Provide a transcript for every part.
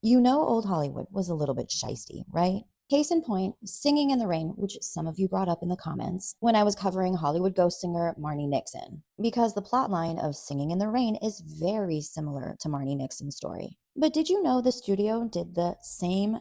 You know old Hollywood was a little bit shisty, right? Case in point, Singing in the Rain, which some of you brought up in the comments when I was covering Hollywood ghost singer Marni Nixon, because the plotline of Singing in the Rain is very similar to Marni Nixon's story. But did you know the studio did the same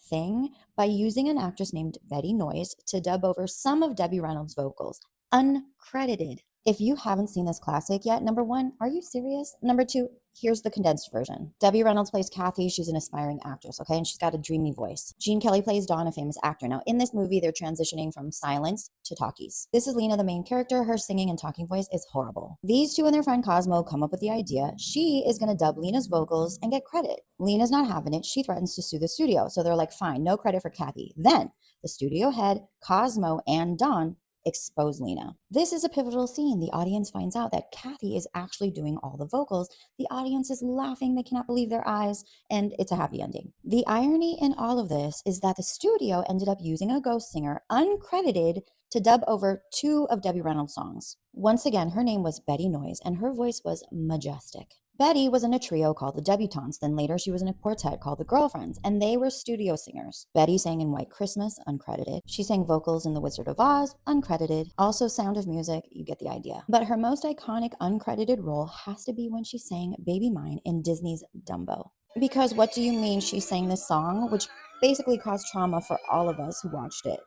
thing by using an actress named Betty Noyes to dub over some of Debbie Reynolds' vocals, uncredited? If you haven't seen this classic yet, number one, are you serious? Number two, here's the condensed version. Debbie Reynolds plays Kathy. She's an aspiring actress, okay? And she's got a dreamy voice. Gene Kelly plays Dawn, a famous actor. Now, in this movie, they're transitioning from silence to talkies. This is Lena, the main character. Her singing and talking voice is horrible. These two and their friend Cosmo come up with the idea. She is going to dub Lena's vocals and get credit. Lena's not having it. She threatens to sue the studio. So they're like, fine, no credit for Kathy. Then the studio head, Cosmo, and Dawn expose Lena. This is a pivotal scene. The audience finds out that Kathy is actually doing all the vocals. The audience is laughing. They cannot believe their eyes, and it's a happy ending. The irony in all of this is that the studio ended up using a ghost singer, uncredited, to dub over two of Debbie Reynolds' songs. Once again, her name was Betty Noyes, and her voice was majestic. Betty was in a trio called the Debutantes, then later she was in a quartet called the Girlfriends, and they were studio singers. Betty sang in White Christmas, uncredited. She sang vocals in The Wizard of Oz, uncredited. Also Sound of Music, you get the idea. But her most iconic uncredited role has to be when she sang Baby Mine in Disney's Dumbo. Because what do you mean she sang this song, which basically caused trauma for all of us who watched it?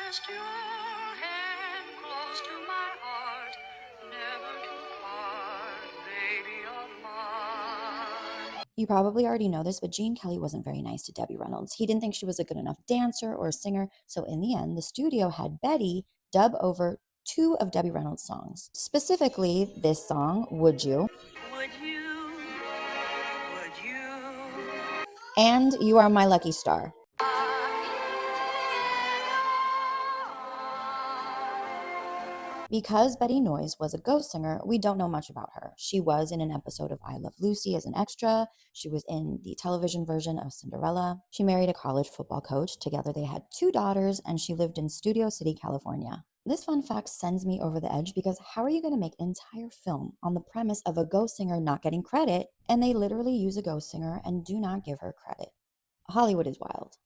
Rest your hand close to my heart, never to part, baby of mine. You probably already know this, but Gene Kelly wasn't very nice to Debbie Reynolds. He didn't think she was a good enough dancer or singer, so in the end, the studio had Betty dub over two of Debbie Reynolds' songs. Specifically, this song, Would You? Would you? Would you? And You Are My Lucky Star. Because Betty Noyes was a ghost singer, we don't know much about her. She was in an episode of I Love Lucy as an extra. She was in the television version of Cinderella. She married a college football coach. Together they had two daughters, and she lived in Studio City, California. This fun fact sends me over the edge because how are you going to make an entire film on the premise of a ghost singer not getting credit, and they literally use a ghost singer and do not give her credit? Hollywood is wild.